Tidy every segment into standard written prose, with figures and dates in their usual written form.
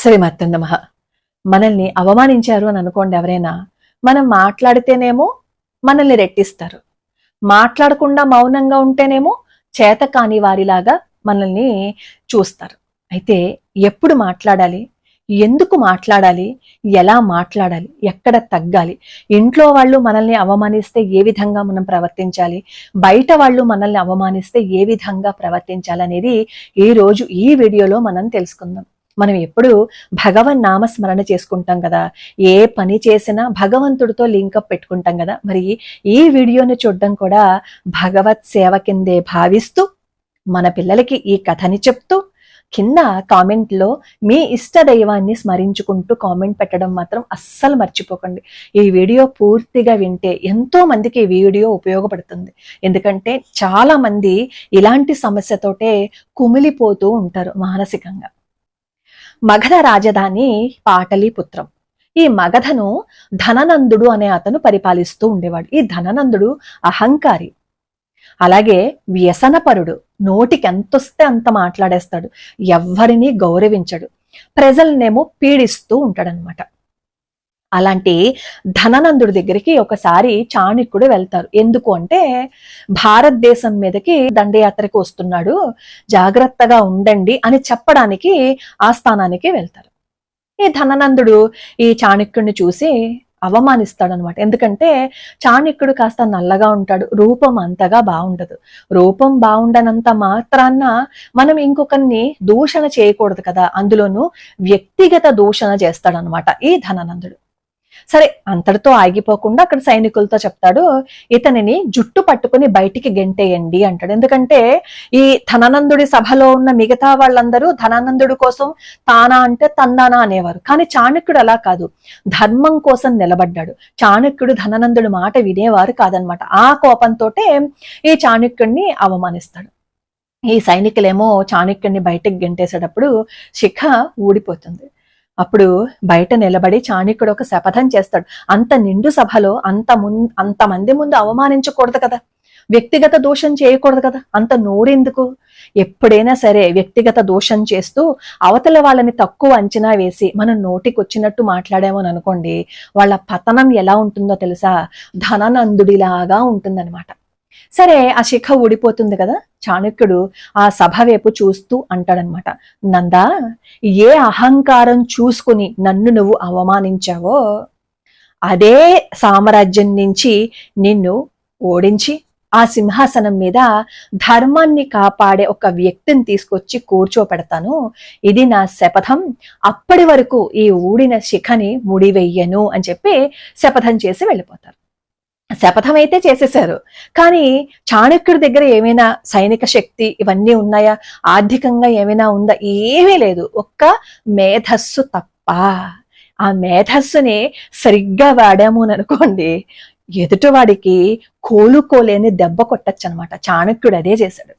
శ్రీమతి నమః. మనల్ని అవమానించారు అని అనుకోండి ఎవరైనా, మనం మాట్లాడితేనేమో మనల్ని రెట్టిస్తారు, మాట్లాడకుండా మౌనంగా ఉంటేనేమో చేత కాని వారిలాగా మనల్ని చూస్తారు. అయితే ఎప్పుడు మాట్లాడాలి, ఎందుకు మాట్లాడాలి, ఎలా మాట్లాడాలి, ఎక్కడ తగ్గాలి, ఇంట్లో వాళ్ళు మనల్ని అవమానిస్తే ఏ విధంగా మనం ప్రవర్తించాలి, బయట వాళ్ళు మనల్ని అవమానిస్తే ఏ విధంగా ప్రవర్తించాలి అనేది ఈ రోజు ఈ వీడియోలో మనం తెలుసుకుందాం. మనం ఎప్పుడు భగవన్ నామస్మరణ చేసుకుంటాం కదా, ఏ పని చేసినా భగవంతుడితో లింకప్ పెట్టుకుంటాం కదా. మరి ఈ వీడియోని చూడడం కూడా భగవత్ సేవ కిందే భావిస్తూ మన పిల్లలకి ఈ కథని చెప్తూ కింద కామెంట్లో మీ ఇష్ట దైవాన్ని స్మరించుకుంటూ కామెంట్ పెట్టడం మాత్రం అస్సలు మర్చిపోకండి. ఈ వీడియో పూర్తిగా వింటే ఎంతో మందికి ఈ వీడియో ఉపయోగపడుతుంది. ఎందుకంటే చాలా మంది ఇలాంటి సమస్యతోటే కుమిలిపోతూ ఉంటారు మానసికంగా. మగధ రాజధాని పాటలీపుత్రం. ఈ మగధను ధననందుడు అనే అతను పరిపాలిస్తూ ఉండేవాడు. ఈ ధననందుడు అహంకారి, అలాగే వ్యసనపరుడు, నోటికి ఎంతొస్తే అంత మాట్లాడేస్తాడు, ఎవ్వరినీ గౌరవించడు, ప్రజలనేమో పీడిస్తూ ఉంటాడనమాట. అలాంటి ధననందుడి దగ్గరికి ఒకసారి చాణక్యుడు వెళ్తారు. ఎందుకు అంటే భారతదేశం మీదకి దండయాత్రకు వస్తున్నాడు, జాగ్రత్తగా ఉండండి అని చెప్పడానికి ఆ స్థానానికి వెళ్తారు. ఈ ధననందుడు ఈ చాణక్యుడిని చూసి అవమానిస్తాడనమాట. ఎందుకంటే చాణక్యుడు కాస్త నల్లగా ఉంటాడు, రూపం అంతగా బాగుండదు. రూపం బాగుండనంత మాత్రాన మనం ఇంకొకరిని దూషణ చేయకూడదు కదా, అందులోనూ వ్యక్తిగత దూషణ చేస్తాడనమాట ఈ ధననందుడు. సరే, అంతటితో ఆగిపోకుండా అక్కడ సైనికులతో చెప్తాడు, ఇతనిని జుట్టు పట్టుకుని బయటికి గెంటేయండి అంటాడు. ఎందుకంటే ఈ ధననందుడి సభలో ఉన్న మిగతా వాళ్ళందరూ ధనానందుడి కోసం తానా అంటే తందానా అనేవారు. కానీ చాణక్యుడు అలా కాదు, ధర్మం కోసం నిలబడ్డాడు. చాణక్యుడు ధననందుడి మాట వినేవారు కాదనమాట. ఆ కోపంతో ఈ చాణక్యుడిని అవమానిస్తాడు. ఈ సైనికులేమో చాణక్యుడిని బయటికి గెంటేసేటప్పుడు శిఖ ఊడిపోతుంది. అప్పుడు బయట నిలబడి చాణక్యుడు ఒక శపథం చేస్తాడు. అంత నిండు సభలో అంతమంది ముందు అవమానించకూడదు కదా, వ్యక్తిగత దోషం చేయకూడదు కదా, అంత నోరెందుకు? ఎప్పుడైనా సరే వ్యక్తిగత దోషం చేస్తూ అవతల వాళ్ళని తక్కువ అంచనా వేసి మనం నోటికి వచ్చినట్టు మాట్లాడామని అనుకోండి, వాళ్ళ పతనం ఎలా ఉంటుందో తెలుసా? ధననందుడిలాగా ఉంటుందన్నమాట. సరే, ఆ శిఖ ఊడిపోతుంది కదా. చాణక్యుడు ఆ సభ వైపు చూస్తూ అంటాడనమాట, నందా, ఏ అహంకారం చూసుకుని నన్ను నువ్వు అవమానించావో అదే సామ్రాజ్యం నుంచి నిన్ను ఓడించి ఆ సింహాసనం మీద ధర్మాన్ని కాపాడే ఒక వ్యక్తిని తీసుకొచ్చి కూర్చోపెడతాను, ఇది నా శపథం, అప్పటి వరకు ఈ ఊడిన శిఖని ముడివెయ్యను అని చెప్పి శపథం చేసి వెళ్ళిపోతారు. శపథం అయితే చేసేశారు, కానీ చాణక్యుడి దగ్గర ఏమైనా సైనిక శక్తి ఇవన్నీ ఉన్నాయా, ఆర్థికంగా ఏమైనా ఉందా? ఏమీ లేదు, ఒక్క మేధస్సు తప్ప. ఆ మేధస్సుని సరిగ్గా వాడాము అని అనుకోండి, ఎదుటివాడికి కోలుకోలేని దెబ్బ కొట్టచ్చు అనమాట. చాణక్యుడు అదే చేశాడు.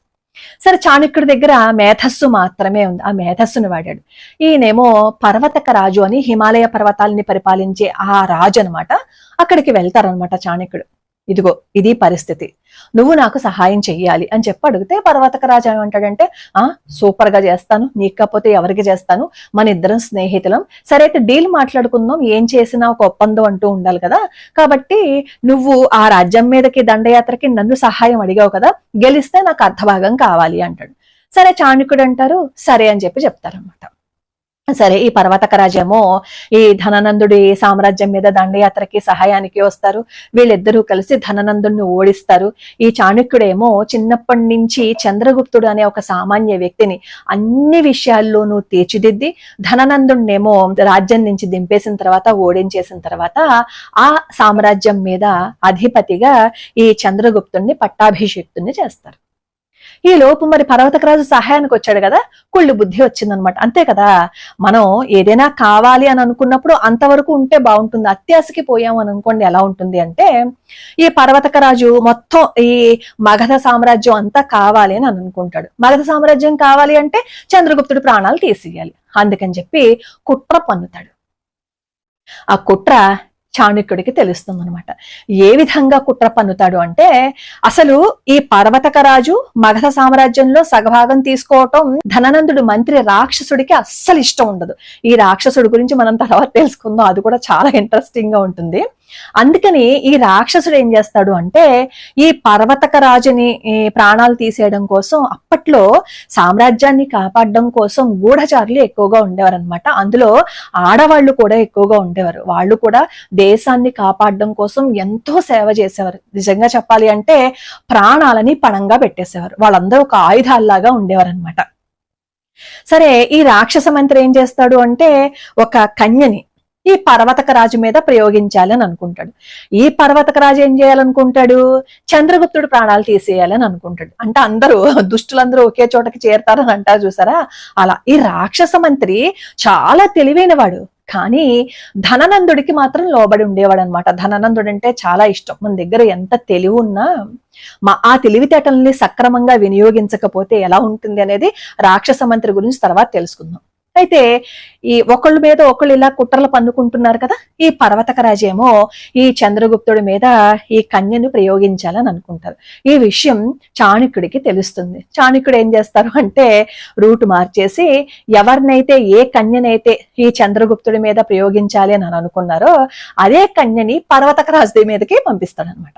సరే, చాణక్యుడి దగ్గర మేధస్సు మాత్రమే ఉంది, ఆ మేధస్సును వాడాడు. ఈయనేమో పర్వతక రాజు అని హిమాలయ పర్వతాలని పరిపాలించే ఆ రాజు అనమాట. అక్కడికి వెళ్తారనమాట చాణక్యుడు. ఇదిగో ఇది పరిస్థితి, నువ్వు నాకు సహాయం చెయ్యాలి అని చెప్పి అడిగితే పర్వతక రాజు ఏమంటాడంటే, సూపర్ గా చేస్తాను, నీకు కాకపోతే ఎవరికి చేస్తాను, మన ఇద్దరం స్నేహితులం, సరే అయితే డీల్ మాట్లాడుకుందాం, ఏం చేసినా ఒక ఒప్పందం అంటూ ఉండాలి కదా, కాబట్టి నువ్వు ఆ రాజ్యం మీదకి దండయాత్రకి నన్ను సహాయం అడిగావు కదా, గెలిస్తే నాకు అర్ధభాగం కావాలి అంటాడు. సరే, చాణక్యుడు అంటారు సరే అని చెప్పి చెప్తారనమాట. సరే, ఈ పర్వతక రాజేమో ఈ ధననందుడి సామ్రాజ్యం మీద దండయాత్రకి సహాయానికి వస్తారు. వీళ్ళిద్దరూ కలిసి ధననందుడిని ఓడిస్తారు. ఈ చాణక్యుడేమో చిన్నప్పటి నుంచి చంద్రగుప్తుడు అనే ఒక సామాన్య వ్యక్తిని అన్ని విషయాల్లోనూ తీర్చిదిద్ది ధననందుడినేమో రాజ్యం నుంచి దింపేసిన తర్వాత, ఓడించేసిన తర్వాత ఆ సామ్రాజ్యం మీద అధిపతిగా ఈ చంద్రగుప్తుడిని పట్టాభిషిక్తుడిని చేస్తారు. ఈ లోపు మరి పర్వతకరాజు సహాయానికి వచ్చాడు కదా, కుళ్ళు బుద్ధి వచ్చిందనమాట. అంతే కదా, మనం ఏదైనా కావాలి అని అనుకున్నప్పుడు అంతవరకు ఉంటే బాగుంటుంది, అత్యాశకి పోయాం అని అనుకోండి ఎలా ఉంటుంది అంటే, ఈ పర్వతకరాజు మొత్తం ఈ మగధ సామ్రాజ్యం అంతా కావాలి అని అనుకుంటాడు. మగధ సామ్రాజ్యం కావాలి అంటే చంద్రగుప్తుడి ప్రాణాలు తీసేయాలి. అందుకని చెప్పి కుట్ర పన్నుతాడు. ఆ కుట్ర చాణక్యుడికి తెలుస్తుంది అనమాట. ఏ విధంగా కుట్ర పన్నుతాడు అంటే, అసలు ఈ పర్వతక రాజు మగధ సామ్రాజ్యంలో సగభాగం తీసుకోవటం ధననందుడు మంత్రి రాక్షసుడికి అస్సలు ఇష్టం ఉండదు. ఈ రాక్షసుడి గురించి మనం తర్వాత తెలుసుకుందాం, అది కూడా చాలా ఇంట్రెస్టింగ్ గా ఉంటుంది. అందుకని ఈ రాక్షసుడు ఏం చేస్తాడు అంటే, ఈ పర్వతక రాజుని ప్రాణాలు తీసేయడం కోసం అప్పట్లో సామ్రాజ్యాన్ని కాపాడడం కోసం గూఢచారులు ఎక్కువగా ఉండేవారు అనమాట. అందులో ఆడవాళ్ళు కూడా ఎక్కువగా ఉండేవారు. వాళ్ళు కూడా దేశాన్ని కాపాడడం కోసం ఎంతో సేవ చేసేవారు. నిజంగా చెప్పాలి అంటే ప్రాణాలని పణంగా పెట్టేసేవారు. వాళ్ళందరూ ఒక ఆయుధాల్లాగా ఉండేవారు అనమాట. సరే, ఈ రాక్షస మంత్రి ఏం చేస్తాడు అంటే, ఒక కన్యని ఈ పర్వతక రాజు మీద ప్రయోగించాలని అనుకుంటాడు. ఈ పర్వతక రాజు ఏం చేయాలనుకుంటాడు, చంద్రగుప్తుడు ప్రాణాలు తీసేయాలని అనుకుంటాడు. అంటే అందరూ దుష్టులందరూ ఒకే చోటకి చేరతారని అంటారు చూసారా, అలా. ఈ రాక్షస మంత్రి చాలా తెలివైన వాడు, కానీ ధననందుడికి మాత్రం లోబడి ఉండేవాడు అనమాట. ధననందుడు అంటే చాలా ఇష్టం. మన దగ్గర ఎంత తెలివి ఉన్నా ఆ తెలివితేటల్ని సక్రమంగా వినియోగించకపోతే ఎలా ఉంటుంది అనేది రాక్షస మంత్రి గురించి తర్వాత తెలుసుకుందాం. అయితే ఈ ఒకళ్ళ మీద ఒకళ్ళు ఇలా కుట్రలు పన్నుకుంటున్నారు కదా. ఈ పర్వతక రాజేమో ఈ చంద్రగుప్తుడి మీద ఈ కన్యను ప్రయోగించాలని అనుకుంటారు. ఈ విషయం చాణక్యుడికి తెలుస్తుంది. చాణక్యుడు ఏం చేస్తారు అంటే, రూట్ మార్చేసి ఎవరినైతే ఏ కన్యనైతే ఈ చంద్రగుప్తుడి మీద ప్రయోగించాలి అని అనుకున్నారో అదే కన్యని పర్వతక రాజు మీదకి పంపిస్తాడనమాట.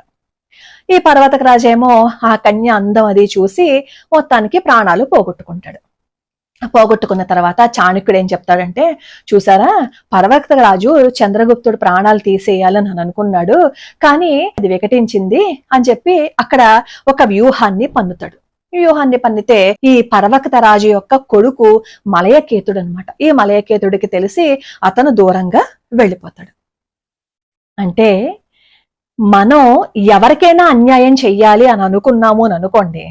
ఈ పర్వతక రాజేమో ఆ కన్య అందం అది చూసి మొత్తానికి ప్రాణాలు పోగొట్టుకుంటాడు. పోగొట్టుకున్న తర్వాత చాణక్యుడు ఏం చెప్తాడంటే, చూసారా, పర్వతక రాజు చంద్రగుప్తుడు ప్రాణాలు తీసేయాలని అని అనుకున్నాడు, కానీ అది వికటించింది అని చెప్పి అక్కడ ఒక వ్యూహాన్ని పన్నుతాడు. వ్యూహాన్ని పన్నితే ఈ పర్వత రాజు యొక్క కొడుకు మలయకేతుడు అనమాట. ఈ మలయకేతుడికి తెలిసి అతను దూరంగా వెళ్ళిపోతాడు. అంటే మనం ఎవరికైనా అన్యాయం చెయ్యాలి అని అనుకున్నాము అని అనుకోండి,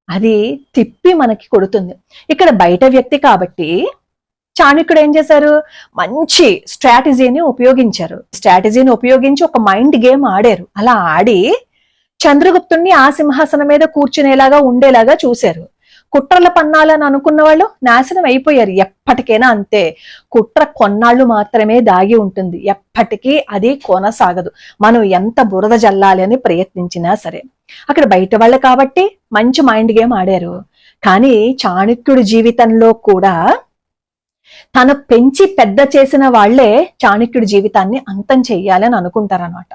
అది తిప్పి మనకి కొడుతుంది. ఇక్కడ బయట వ్యక్తి కాబట్టి చాణక్యుడు ఏం చేశారు, మంచి స్ట్రాటజీని ఉపయోగించారు. స్ట్రాటజీని ఉపయోగించి ఒక మైండ్ గేమ్ ఆడారు. అలా ఆడి చంద్రగుప్తుడిని ఆ సింహాసనం మీద కూర్చునేలాగా ఉండేలాగా చూశారు. కుట్రల పన్నాలని అనుకున్న వాళ్ళు నాశనం అయిపోయారు. ఎప్పటికైనా అంతే, కుట్ర కొన్నాళ్ళు మాత్రమే దాగి ఉంటుంది, ఎప్పటికీ అది కొనసాగదు. మనం ఎంత బురద జల్లాలి అని ప్రయత్నించినా సరే. అక్కడ బయట వాళ్ళు కాబట్టి మంచి మైండ్ గేమ్ ఆడారు. కానీ చాణక్యుడి జీవితంలో కూడా తను పెంచి పెద్ద చేసిన వాళ్లే చాణక్యుడి జీవితాన్ని అంతం చెయ్యాలని అనుకుంటారనమాట.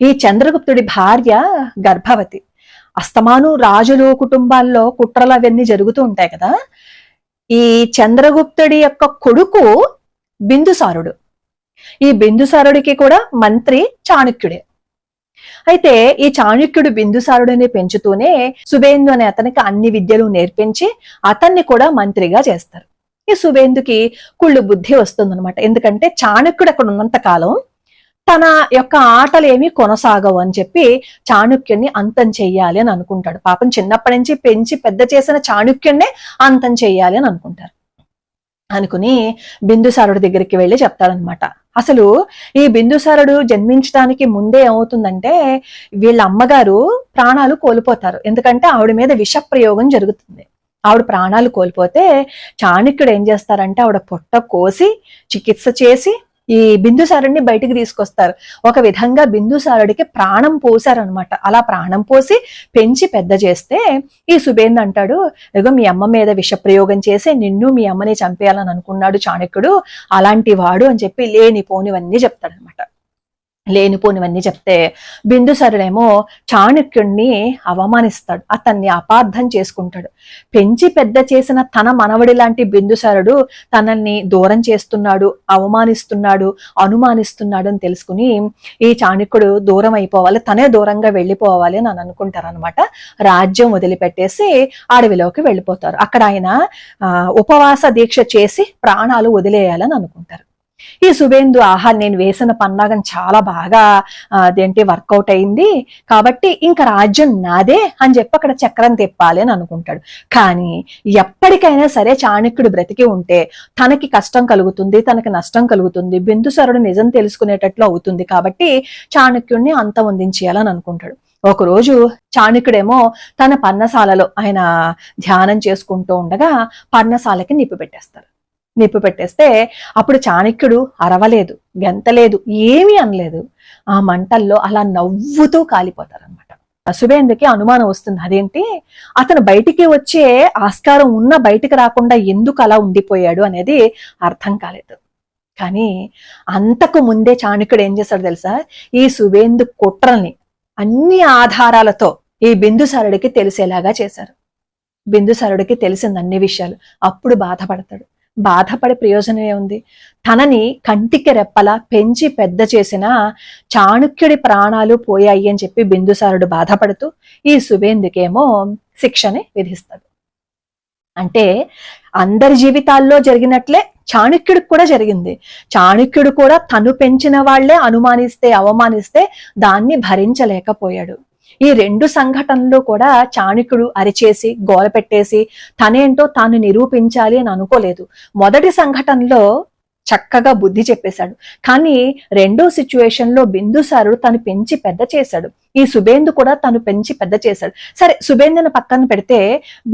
ఈ చంద్రగుప్తుడి భార్య గర్భవతి. అస్తమాను రాజులు కుటుంబాల్లో కుట్రలు అవన్నీ జరుగుతూ ఉంటాయి కదా. ఈ చంద్రగుప్తుడి యొక్క కొడుకు బిందుసారుడు. ఈ బిందుసారుడికి కూడా మంత్రి చాణక్యుడే. అయితే ఈ చాణక్యుడు బిందుసారుడిని పెంచుతూనే సుబేందు అనే అతనికి అన్ని విద్యలు నేర్పించి అతన్ని కూడా మంత్రిగా చేస్తారు. ఈ సుబేందుకి కుళ్ళు బుద్ధి వస్తుందన్నమాట. ఎందుకంటే చాణక్యుడు అక్కడ ఉన్నంత కాలం తన యొక్క ఆటలు ఏమీ కొనసాగవు అని చెప్పి చాణక్యుడిని అంతం చెయ్యాలి అని అనుకుంటాడు. పాపం చిన్నప్పటి నుంచి పెంచి పెద్ద చేసిన చాణక్యుడినే అంతం చెయ్యాలి అని అనుకుంటారు. అనుకుని బిందుసారుడి దగ్గరికి వెళ్ళి చెప్తాడనమాట. అసలు ఈ బిందుసారుడు జన్మించడానికి ముందే ఏమవుతుందంటే, వీళ్ళ అమ్మగారు ప్రాణాలు కోల్పోతారు. ఎందుకంటే ఆవిడ మీద విష ప్రయోగం జరుగుతుంది. ఆవిడ ప్రాణాలు కోల్పోతే చాణక్యుడు ఏం చేస్తారంటే, ఆవిడ పొట్ట కోసి చికిత్స చేసి ఈ బిందుసారుడిని బయటికి తీసుకొస్తారు. ఒక విధంగా బిందుసారుడికి ప్రాణం పోసారనమాట. అలా ప్రాణం పోసి పెంచి పెద్ద చేస్తే ఈ సుబేందు అంటాడు, ఇదిగో మీ అమ్మ మీద విష ప్రయోగం చేసి నిన్ను మీ అమ్మని చంపేయాలని అనుకున్నాడు చాణక్యుడు, అలాంటి వాడు అని చెప్పి లేనిపోనివన్నీ చెప్తాడనమాట. లేనిపోనివన్నీ చెప్తే బిందుసారుడేమో చాణక్యుణ్ణి అవమానిస్తాడు, అతన్ని అపార్థం చేసుకుంటాడు. పెంచి పెద్ద చేసిన తన మనవడి లాంటి బిందుసారుడు తనని దూరం చేస్తున్నాడు, అవమానిస్తున్నాడు, అనుమానిస్తున్నాడు అని తెలుసుకుని ఈ చాణక్యుడు దూరం అయిపోవాలి, తనే దూరంగా వెళ్ళిపోవాలి అని అనుకుంటారనమాట. రాజ్యం వదిలిపెట్టేసి అడవిలోకి వెళ్ళిపోతారు. అక్కడ ఆయన ఉపవాస దీక్ష చేసి ప్రాణాలు వదిలేయాలని అనుకుంటారు. ఈ సుబేందు, ఆహా నేను వేసిన పన్నాగం చాలా బాగా అదేంటి వర్కౌట్ అయింది కాబట్టి ఇంకా రాజ్యం నాదే అని చెప్పి అక్కడ చక్రం తిప్పాలి అని అనుకుంటాడు. కానీ ఎప్పటికైనా సరే చాణక్యుడు బ్రతికి ఉంటే తనకి కష్టం కలుగుతుంది, తనకి నష్టం కలుగుతుంది, బిందుసారుడు నిజం తెలుసుకునేటట్లు అవుతుంది కాబట్టి చాణక్యుడిని అంతమొందించేయాలని అనుకుంటాడు. ఒకరోజు చాణక్యుడేమో తన పర్ణశాలలో ఆయన ధ్యానం చేసుకుంటూ ఉండగా పర్ణశాలకి నిప్పు పెట్టేస్తారు. నిప్పు పెట్టేస్తే అప్పుడు చాణక్యుడు అరవలేదు, గెంతలేదు, ఏమీ అనలేదు. ఆ మంటల్లో అలా నవ్వుతూ కాలిపోతారనమాట. సుబేందుకి అనుమానం వస్తుంది, అదేంటి అతను బయటికి వచ్చే ఆస్కారం ఉన్న బయటికి రాకుండా ఎందుకు అలా ఉండిపోయాడు అనేది అర్థం కాలేదు. కానీ అంతకు ముందే చాణక్యుడు ఏం చేశాడు తెలుసా, ఈ సుబేందు కుట్రల్ని అన్ని ఆధారాలతో ఈ బిందుసారుడికి తెలిసేలాగా చేశారు. బిందుసారుడికి తెలిసింది అన్ని విషయాలు. అప్పుడు బాధపడతాడు. బాధపడే ప్రయోజనం ఏముంది? తనని కంటికి రెప్పలా పెంచి పెద్ద చేసిన చాణక్యుడి ప్రాణాలు పోయాయి అని చెప్పి బిందుసారుడు బాధపడుతూ ఈ సుబేందుకేమో శిక్షని విధిస్తాడు. అంటే అందరి జీవితాల్లో జరిగినట్లే చాణక్యుడికి కూడా జరిగింది. చాణక్యుడు కూడా తను పెంచిన వాళ్లే అనుమానిస్తే, అవమానిస్తే దాన్ని భరించలేకపోయాడు. ఈ రెండు సంఘటనలు కూడా చాణక్యుడు అరిచేసి గోల పెట్టేసి తనేంటో తాను నిరూపించాలి అని అనుకోలేదు. మొదటి సంఘటనలో చక్కగా బుద్ధి చెప్పేశాడు. కానీ రెండో సిచ్యువేషన్ లో బిందుసారుడు తను పెంచి పెద్ద చేశాడు. ఈ సుబేందు కూడా తను పెంచి పెద్ద చేశాడు. సరే, సుబేందుని పక్కన పెడితే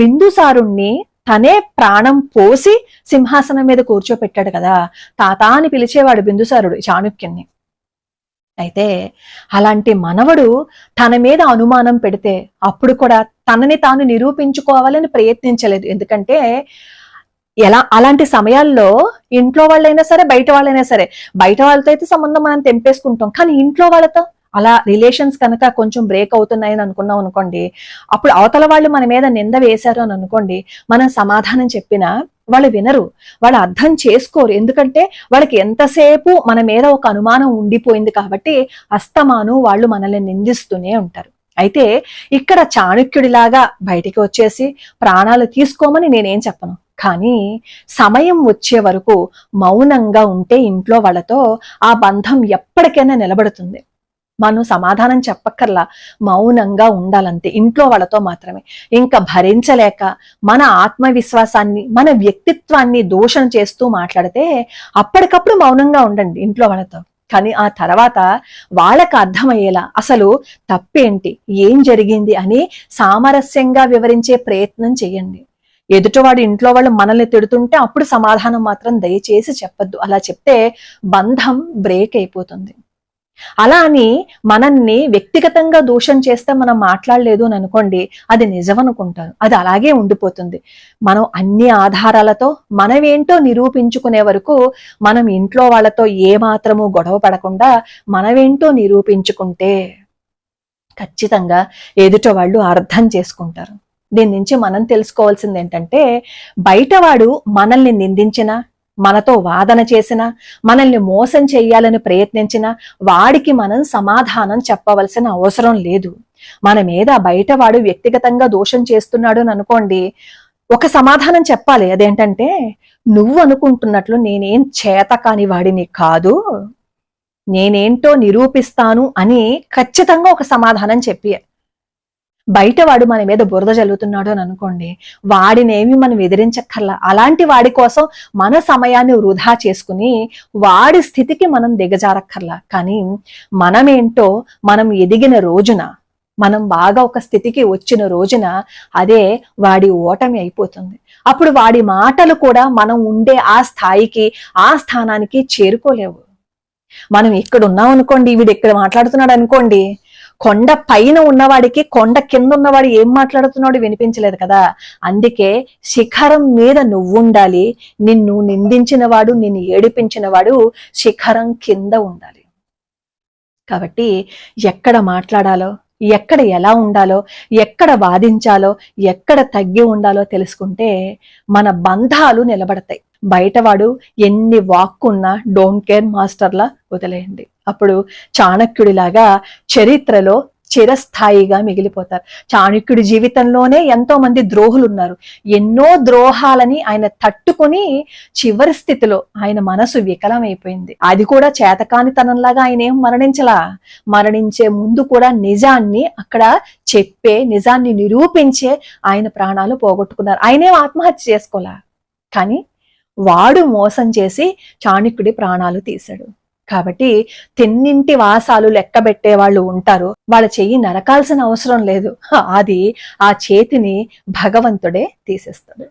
బిందుసారుణ్ణి తనే ప్రాణం పోసి సింహాసనం మీద కూర్చోపెట్టాడు కదా, తాత అని పిలిచేవాడు బిందుసారుడు చాణక్యుణ్ణి. అయితే అలాంటి మనవడు తన మీద అనుమానం పెడితే అప్పుడు కూడా తనని తాను నిరూపించుకోవాలని ప్రయత్నించలేదు. ఎందుకంటే అలాంటి సమయాల్లో ఇంట్లో వాళ్ళైనా సరే, బయట వాళ్ళైనా సరే, బయట వాళ్ళతో అయితే సంబంధం మనం తెంపేసుకుంటాం, కానీ ఇంట్లో వాళ్ళతో అలా రిలేషన్స్ కనుక కొంచెం బ్రేక్ అవుతున్నాయని అనుకున్నాం అనుకోండి, అప్పుడు అవతల వాళ్ళు మన మీద నింద వేశారు అని అనుకోండి, మనం సమాధానం చెప్పినా వాళ్ళు వినరు, వాళ్ళు అర్థం చేసుకోరు. ఎందుకంటే వాళ్ళకి ఎంతసేపు మన మీద ఒక అనుమానం ఉండిపోయింది కాబట్టి అస్తమాను వాళ్ళు మనల్ని నిందిస్తూనే ఉంటారు. అయితే ఇక్కడ చాణక్యుడిలాగా బయటికి వచ్చేసి ప్రాణాలు తీసుకోమని నేనేం చెప్పను, కానీ సమయం వచ్చే వరకు మౌనంగా ఉంటే ఇంట్లో వాళ్ళతో ఆ బంధం ఎప్పటికైనా నిలబడుతుంది. మనం సమాధానం చెప్పక్కర్లా, మౌనంగా ఉండాలంతే ఇంట్లో వాళ్ళతో మాత్రమే. ఇంకా భరించలేక మన ఆత్మవిశ్వాసాన్ని, మన వ్యక్తిత్వాన్ని దూషణ చేస్తూ మాట్లాడితే అప్పటికప్పుడు మౌనంగా ఉండండి ఇంట్లో వాళ్ళతో. కానీ ఆ తర్వాత వాళ్ళకి అర్థమయ్యేలా అసలు తప్పేంటి, ఏం జరిగింది అని సామరస్యంగా వివరించే ప్రయత్నం చేయండి. ఎదుటివాడు ఇంట్లో వాళ్ళు మనల్ని తిడుతుంటే అప్పుడు సమాధానం మాత్రం దయచేసి చెప్పద్దు. అలా చెప్తే బంధం బ్రేక్ అయిపోతుంది. అలా అని మనల్ని వ్యక్తిగతంగా దూషణ చేస్తే మనం మాట్లాడలేదు అని అనుకోండి, అది నిజం అనుకుంటారు, అది అలాగే ఉండిపోతుంది. మనం అన్ని ఆధారాలతో మనమేంటో నిరూపించుకునే వరకు మనం ఇంట్లో వాళ్ళతో ఏమాత్రము గొడవ పడకుండా మనమేంటో నిరూపించుకుంటే ఖచ్చితంగా ఎదుట వాళ్ళు అర్థం చేసుకుంటారు. దీని నుంచి మనం తెలుసుకోవాల్సింది ఏంటంటే, బయటవాడు మనల్ని నిందించిన, మనతో వాదన చేసిన, మనల్ని మోసం చెయ్యాలని ప్రయత్నించిన వాడికి మనం సమాధానం చెప్పవలసిన అవసరం లేదు. మన మీద బయటవాడు వ్యక్తిగతంగా దోషం చేస్తున్నాడు అని అనుకోండి, ఒక సమాధానం చెప్పాలి. అదేంటంటే, నువ్వు అనుకుంటున్నట్లు నేనేం చేత కాని వాడిని కాదు, నేనేంటో నిరూపిస్తాను అని ఖచ్చితంగా ఒక సమాధానం చెప్పి, బయటవాడు మన మీద బురద జల్లుతున్నాడు అని అనుకోండి, వాడినేమి మనం ఎదిరించక్కర్లా. అలాంటి వాడి కోసం మన సమయాన్ని వృధా చేసుకుని వాడి స్థితికి మనం దిగజారక్కర్లా. కానీ మనమేంటో మనం ఎదిగిన రోజున, మనం బాగా ఒక స్థితికి వచ్చిన రోజున అదే వాడి ఓటమి అయిపోతుంది. అప్పుడు వాడి మాటలు కూడా మనం ఉండే ఆ స్థాయికి, ఆ స్థానానికి చేరుకోలేవు. మనం ఇక్కడ ఉన్నాం అనుకోండి, వీడు ఇక్కడ మాట్లాడుతున్నాడు అనుకోండి, కొండ పైన ఉన్నవాడికి కొండ కింద ఉన్నవాడు ఏం మాట్లాడుతున్నాడు వినిపించలేదు కదా. అందుకే శిఖరం మీద నువ్వుండాలి, నిన్ను నిందించిన వాడు, నిన్ను ఏడిపించిన వాడు శిఖరం కింద ఉండాలి. కాబట్టి ఎక్కడ మాట్లాడాలో, ఎక్కడ ఎలా ఉండాలో, ఎక్కడ వాదించాలో, ఎక్కడ తగ్గి ఉండాలో తెలుసుకుంటే మన బంధాలు నిలబడతాయి. బయటవాడు ఎన్ని వాక్కున్నా డోంట్ కేర్ మాస్టర్లా వదిలేయండి. అప్పుడు చాణక్యుడిలాగా చరిత్రలో చిరస్థాయిగా మిగిలిపోతారు. చాణక్యుడి జీవితంలోనే ఎంతో మంది ద్రోహులు ఉన్నారు. ఎన్నో ద్రోహాలని ఆయన తట్టుకొని చివరి స్థితిలో ఆయన మనసు వికలమైపోయింది. అది కూడా చేతకానితనంలాగా ఆయన ఏం మరణించలా. మరణించే ముందు కూడా నిజాన్ని అక్కడ చెప్పే, నిజాన్ని నిరూపించే ఆయన ప్రాణాలు పోగొట్టుకున్నారు. ఆయనేం ఆత్మహత్య చేసుకోలా, కానీ వాడు మోసం చేసి చాణక్యుడి ప్రాణాలు తీశాడు. కాబట్టి తెన్నింటి వాసాలు లెక్కబెట్టే వాళ్ళు ఉంటారు, వాళ్ళ చెయ్యి నరకాల్సిన అవసరం లేదు. అది ఆ చేతిని భగవంతుడే తీసేస్తాడు.